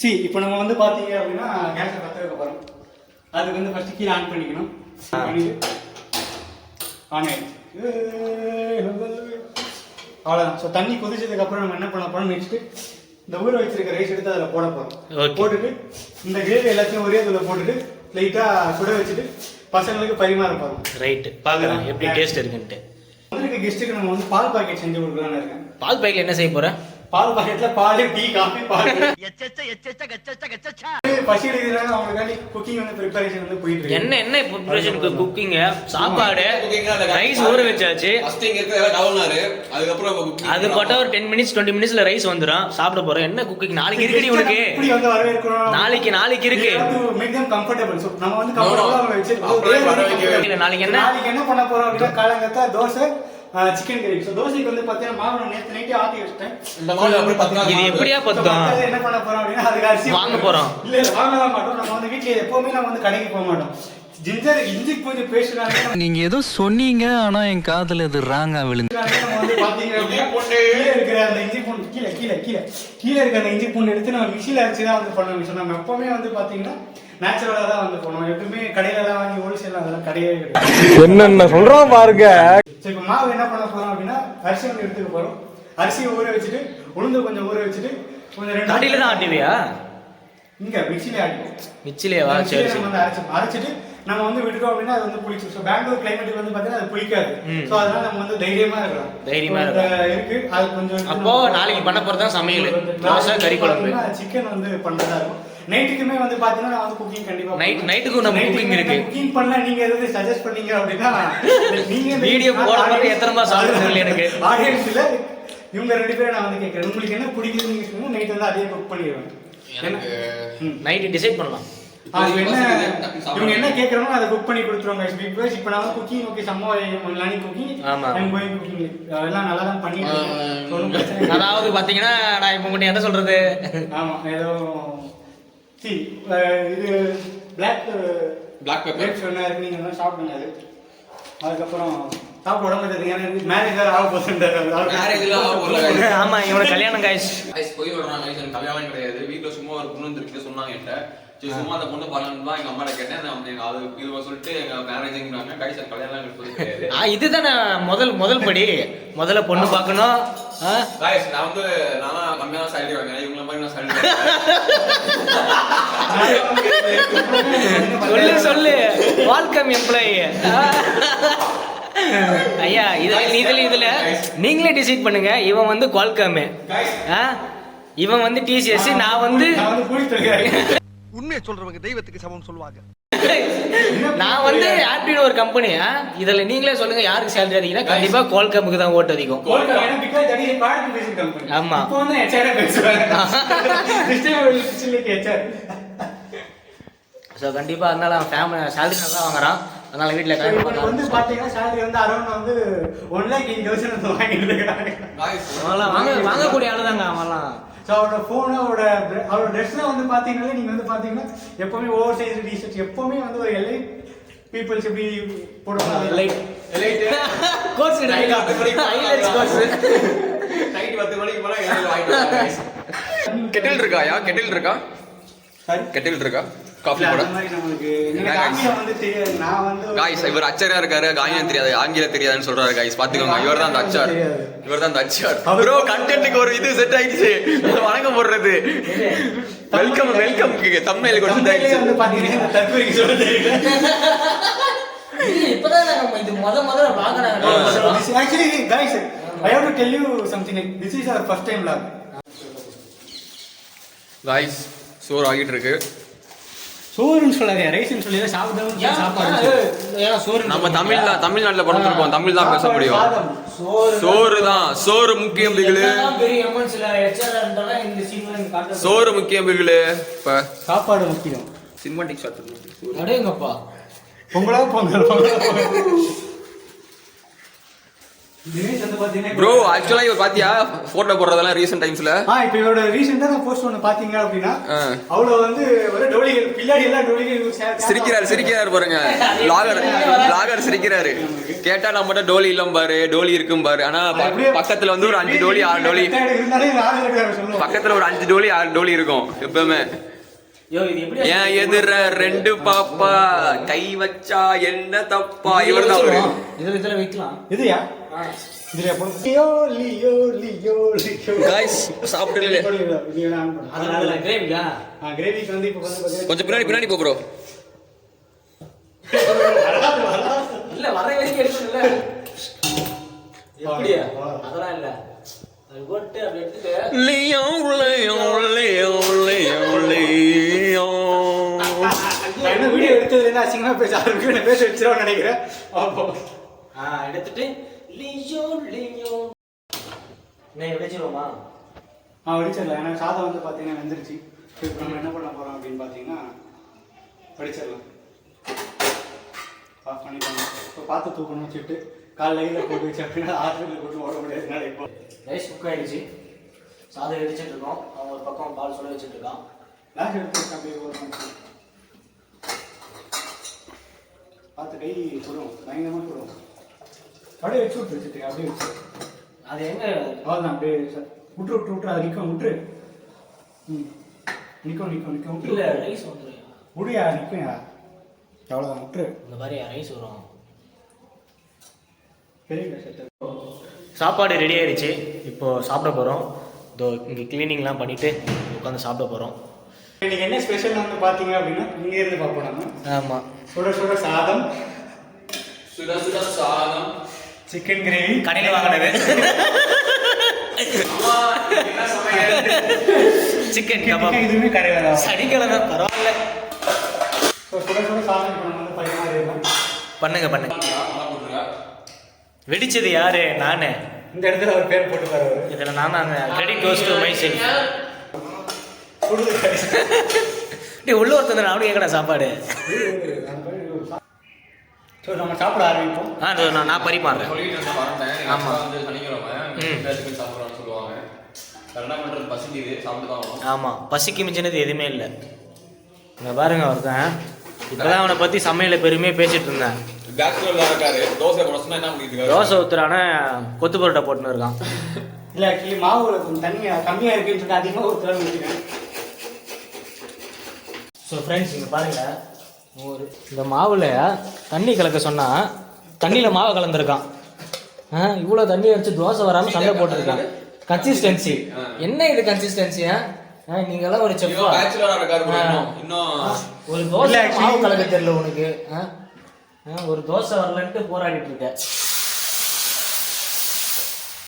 சரி இப்போ நம்ம வந்து பார்த்தீங்க அப்படின்னா கேஸை பற்ற வைக்க போகிறோம். அதுக்கு வந்து ஃபஸ்ட்டு கீழே ஆன் பண்ணிக்கணும். ஆன் ஆயிடுச்சு. அவ்வளோதான். ஸோ தண்ணி கொதிச்சதுக்கப்புறம் நம்ம என்ன பண்ண போகிறோம், நெக்ஸ்ட்டு இந்த ஊற வச்சிருக்க ரைஸ் எடுத்து அதில் போட போகிறோம். போட்டுட்டு இந்த கிரேவி எல்லாத்தையும் ஒரே இதில் போட்டுட்டு லைட்டாக சுட வச்சுட்டு பசங்களுக்கு பரிமாற போகிறோம். ரைட்டு, பார்க்கலாம் எப்படி டேஸ்ட் இருக்குன்ட்டு. முதலுக்கு கெஸ்ட்டுக்கு நம்ம வந்து பால் பாக்கெட் செஞ்சு கொடுக்கலான்னு இருக்கேன். பால் பாக்கெட்ல என்ன செய்ய போகிறேன்? பால் பாக்கெட்ல பால், டீ, காஃபி, பால். பசி எடுக்கிறாங்க அவங்களுக்காண்டி குக்கிங் வந்து ப்ரிப்பரேஷன் வந்து போயிட்டு இருக்கு. என்ன ப்ரிப்பரேஷனுக்கு குக்கிங்? சாப்பாடு, ரைஸ் ஊற வச்சாச்சு. அது போட்டா ஒரு 10 மினிட்ஸ் 20 மினிட்ஸ்ல ரைஸ் வந்துடும். சாப்பிட போறோம். என்ன குக்கிங்? நாளைக்கு இருக்குடி உனக்கு. நாளைக்கு இருக்கு. Make them comfortable. சோ நம்ம வந்து கம்ஃபர்ட்டபிளா அவங்கள வெச்சிருக்கோம். நாளைக்கு என்ன பண்ண போறோம் அப்படினா காலங்கத்தா தோசை, சிக்கன் கறி. சோ தோசைக்கு வந்து பாத்தீங்கன்னா மாவு நேத்து நைட்டே ஆட்டி வச்சிட்டேன். இந்த மாவு அப்படியே பத்தா இது எப்படியா பத்தம்? என்ன பண்ண போறோம் அப்படினா அதுக்கு அரிசி வாங்க போறோம். இல்ல வாங்கவே மாட்டோம். நம்ம வந்து வீட்ல எப்பவுமே நம்ம வந்து கடைக்கு போக மாட்டோம். ஜிஞ்சர் இஞ்சி பூண்டு பேஸ்ட்னால நீங்க ஏதோ சொன்னீங்க, ஆனா என் காதுல இது ராங்கா விழுந்து. நம்ம வந்து பாத்தீங்க அப்படினா கீழ இருக்கிற அந்த இஞ்சி பூண்டு கீழ இருக்க அந்த இஞ்சி பூண்டு எடுத்து நம்ம மிக்ஸில அரைச்சு தான் வந்து பண்ணுவோம். சோ நம்ம எப்பவுமே வந்து பாத்தீங்கன்னா நேச்சுரலா தான் வந்து பண்ணுவோம். எப்பவுமே கடையில தான் வாங்கி ஹோல்சேல் அதெல்லாம் கிடையவே கிடையாது. என்னென்ன சொல்றோம் பாருங்க. சரி இப்போ மாவு என்ன பண்ண போறோம் அப்படின்னா அரிசி வந்து எடுத்துக்க போறோம். அரிசியை ஊற வச்சுட்டு உளுந்து கொஞ்சம் ஊற வச்சுட்டு கொஞ்சம் ரெண்டு கடையில தான் ஆட்டுவியா? இங்க மிக்ஸிலே ஆட்டிப்போம். மிக்ஸிலேவா? சரி சரி. நம்ம வந்து அரைச்சிட்டு நம்ம வந்து விட்டுட்டோம் அப்படின்னா அது வந்து புளிச்சு. ஸோ பெங்களூர் கிளைமேட்டுக்கு வந்து பார்த்தீங்கன்னா அது புளிக்காது. ஸோ அதனால நம்ம வந்து தைரியமா இருக்கலாம். இருக்கு. அது கொஞ்சம் அப்போ நாளைக்கு பண்ண போறது தான் சமையல். தோசை, கறி குழம்பு, சிக்கன் வந்து பண்றதா இருக்கும். நைட்டுக்குமே வந்து பாத்தீங்கன்னா நான் வந்து குக்கிங் கண்டிப்பா நைட்டுக்கு நம்ம குக்கிங் இருக்கு. குக்கிங் பண்ணல நீங்க எதாவது சஜஸ்ட் பண்ணீங்க அப்படின்னா நீங்க வீடியோ போட போறது எத்தனை மாசம் ஆகுது தெரியல எனக்கு. ஆடியன்ஸ்ல இவங்க ரெண்டு பேரும் நான் வந்து கேட்கறேன், உங்களுக்கு என்ன பிடிக்குதுன்னு நீங்க சொன்னா நைட் வந்து அதே குக் பண்ணிடுவேன். நைட் டிசைட் பண்ணலாம். இவங்க என்ன கேட்கறாங்களோ அதை குக் பண்ணி கொடுத்துருவாங்க. பிகாஸ் இப்போ நான் வந்து குக்கிங் ஓகே சம்ம learning cooking I'm going cooking அதெல்லாம் நல்லா தான் பண்ணிட்டு. அதாவது பாத்தீங்கன்னா நான் இப்போ மட்டும் என்ன சொல்றது, ஆமா ஏதோ இது பிளாக் பெப்பர் சொன்னாரு. நீங்க எல்லாம் சாப்பிடுங்க. அது அதுக்கப்புறம் சாப்பிட உடம்பு தெரியுங்க. மேரேஜ் வேற ஆக போகுது. ஆமா இவனோட கல்யாணம் காய்ஸ் போய் விடுறாங்க. கல்யாணம் கிடையாது, வீட்டுல சும்மா ஒரு பொண்ணு இருக்கு சொன்னாங்க என்கிட்ட. சும்மா அந்த பொண்ணு பாருன்னு தான் எங்க அம்மாட்ட கேட்டேன். அது இது சொல்லிட்டு எங்க மேரேஜ்ங்கிறாங்க. கைஸ் கல்யாணம் கிடையாது. இதுதானே முதல் படி. முதல்ல பொண்ணு பார்க்கணும். கைஸ் நான் வந்து நானா கம்மியான சேலரி வாங்குறேன், இவங்கள மாதிரி நான் சேலரி சொல்லு வெல்கம் எம்ப்ளாயி. ஐயா இதுல நீங்களே டிசைட் பண்ணுங்க. இவன் வந்து குவால்காம், இவன் வந்து டிசிஎஸ், நான் வந்து உண்மையை சொல்றவங்க தெய்வத்துக்கு சமம் சொல்லுவாங்க. நான் வந்து ஆப்டின்னு ஒரு கம்பெனி. இதுல நீங்களே சொல்லுங்க யாருக்கு சேலரி அதிகம்னா கண்டிப்பா குவால்காமுக்கு தான் ஓட்டு அதிகம். ஆமா ஸோ கண்டிப்பா அதனால ஃபேமிலி சேலரி நல்லா வாங்குறான். அதனால வீட்டுல வந்து பாத்தீங்கன்னா சேலரி வந்து அரௌண்ட் வந்து 1,80,000 வாங்கிட்டு இருக்காங்க. வாங்கக்கூடிய ஆளுதாங்க அவன்லாம். ஸோ அவரோட ஃபோனு அவரோட ட்ரெஸ்லாம் வந்து பார்த்தீங்கன்னா நீங்கள் வந்து பார்த்தீங்கன்னா எப்போவுமே ஓவர் சைஸ் டிஷர்ட்ஸ் எப்போவுமே வந்து ஒரு எலைட் பீப்புள்ஸ் எப்படி போடுவாங்க. எலைட் கோர்ஸ் கெட்டில் இருக்காயா? கெட்டில் இருக்கா? கெட்டில் இருக்கா? காஃபி போட காய்ஸ் இவர் அச்சரா இருக்காரு. ஆங்கிலம் தெரியாது, ஆங்கிலம் தெரியாதுன்னு சொல்றாரு. காய்ஸ் பாத்துக்கோங்க, இவர் தான் அந்த அச்சார். ப்ரோ கண்டென்ட்க்கு ஒரு இது செட் ஆயிடுச்சு. வணங்க போடுறது வெல்கம் தம்ப்நெயில் கொடுத்துட்டாங்க. வந்து பாத்தீங்கன்னா தற்கொலைக்கு சொல்ல தெரியல. இப்பதான் நம்ம இது முதல்ல வாங்குறாங்க. Actually guys I have to tell you something. This is our first time vlog. Guys சோறு ஆகிட்டு இருக்கு. சோறுன்னு சொல்லாதே, ரைஸ்ன்னு சொல்லி சாப்பாடு. நம்ம தமிழ்நாட்டுல பிறந்திருக்கோம், தமிழ் தான் பேச முடியும். சோறு தான், சோறு முக்கியம் பிகிலு. சோறு முக்கியம் பிகிலு. இப்ப சாப்பாடு முக்கியம். சினிமாட்டிக் ஷாட் அடேங்கப்பா. பொங்கல் தினேஷ் வந்து பாத்தீங்கன்னா ப்ரோ ஆக்சுவலா இவர் பாத்தியா போட்டோ போடுறதெல்லாம் ரீசெண்ட் டைம்ஸ்ல இப்போ இவரோட ரீசெண்டா நான் போஸ்ட் ஒன்று பாத்தீங்க அப்படின்னா அவ்வளோ வந்து ஒரு டோலிகள் பின்னாடி எல்லாம் டோலிகள் சிரிக்கிறாரு பாருங்க லாகர் சிரிக்கிறாரு. கேட்டா நம்மகிட்ட டோலி இல்லம் பாரு, டோலி இருக்கும் பாரு. ஆனா பக்கத்துல வந்து ஒரு 5 டோலி 6 டோலி, பக்கத்துல ஒரு 5 டோலி 6 டோலி இருக்கும் எப்பவுமே. ஏன் எதிர 2 பாப்பா கை வச்சா என்ன தப்பா, இவர் தான் அவரு. இதுல வைக்கலாம். இதுயா இதுல போடு. Leo Leo Leo Leo guys சாப்பிட்டுல அதனால கிரேவியா கிரேவிக்கு வந்து இப்போ வந்து கொஞ்சம் பின்னாடி போ ப்ரோ. இல்ல வர வரைக்கும் எடுக்கணும்ல. எப்படியா அதெல்லாம் இல்ல. அது போட்டு அப்படி எடுத்துட்டு Leo Leo Leo Leo Leo. நான் என்ன வீடியோ எடுத்ததுல இருந்து அசிங்கமா பேச ஆரம்பிக்கிறேன். நான் பேச வச்சிரோன்னு நினைக்கிறேன். அப்போ எடுத்துட்டு லியோ லியோ நான் வெடிச்சிரோமா? வடிச்சிடலாம். ஏன்னா சாதம் வந்து பார்த்தீங்கன்னா வெந்துருச்சு. இப்போ நம்ம என்ன பண்ண போகிறோம் அப்படின்னு பார்த்தீங்கன்னா வடிச்சிடலாம். ஆஃப் பண்ணிக்கலாம். இப்போ பார்த்து தூக்கணும் வச்சுட்டு கால் லைனில் போட்டு வச்சு அப்படின்னா ஆற்றுல போட்டு ஓட முடியாதுனால இப்போ ரைஸ் குக் ஆகிடுச்சு. சாதம் வெடிச்சிட்டு இருக்கோம். அவன் ஒரு பக்கம் பால் சுட வச்சுட்டு இருக்கான். லாஸ்ட் எடுத்து அப்படியே ஒரு நிமிஷம் பார்த்து கை சுடும், பயங்கரமாக சுடும். அப்படியே வச்சு வச்சுட்டு அப்படியே வச்சு அது எங்க அவ்வளோதான். அப்படியே விட்டு அதை விட்டுரு. நிற்கும் இல்ல ரைஸ் வந்துடும். முடியா நிற்கும் அவ்வளோதான் விட்டுரு. இந்த மாதிரி ரைஸ் வரும். பெரிய சாப்பாடு ரெடி ஆயிடுச்சு. இப்போ சாப்பிட போகிறோம். இதோ இங்கே க்ளீனிங்லாம் பண்ணிவிட்டு உட்காந்து சாப்பிட போகிறோம். இன்னைக்கு என்ன ஸ்பெஷல் வந்து பார்த்தீங்க அப்படின்னா இங்கே இருந்து பார்ப்போம் நம்ம. ஆமாம், சுட சாதம், சாதம், சிக்கன் கிரேவி கடையில் வாங்கினது, சிக்கன் கபாப். இதுவுமே கடையில் தான். சனிக்கிழமை பரவாயில்ல. சுட சாதம் இப்போ நம்ம வந்து பரிமாறிடலாம். பண்ணுங்க. வெடிச்சது யாரு? நானு. இந்த இடத்துல ஒரு பேர் போட்டு தருவாரு. இதில் நான் அந்த credit goes to my self. உள்ள ஒருத்தர் அவனு கேட்கடா சாப்பாடு. ஸோ நம்ம சாப்பிட ஆரம்பிப்போம். நான் பரிமாறுறேன். ஆமாம், பசிக்கு மிஞ்சினது எதுவுமே இல்லை. இங்கே பாருங்க ஒருத்தன் இப்போதான் அவனை பற்றி சமையலில் பெருமையாக பேசிட்டு இருந்தேன். தோசை ஊத்துறான கொத்து பரோட்டா போட்டுன்னு இருக்கான். இல்லை ஆக்சுவலி மாவுல கொஞ்சம் தண்ணி கம்மியாக இருக்குன்னு சொல்லிட்டு அதிகமாக ஊற்றுறான்னு வச்சுக்கேன். ஸோ ஃப்ரெண்ட்ஸ் இங்கே பாருங்க, இந்த மாவில் தண்ணி கலக்க சொன்னால் தண்ணியில் மாவை கலந்துருக்கான். இவ்வளோ தண்ணியை வச்சு தோசை வராமல் சண்டை போட்டுருக்கான். கன்சிஸ்டன்சி என்ன இது கன்சிஸ்டன்சியா? நீங்களாம் ஒரு செஃப், ஒரு தோசை மாவு கலக்க தெரியல உனக்கு. ஒரு தோசை வரலன்ட்டு போராடிட்டு இருக்க.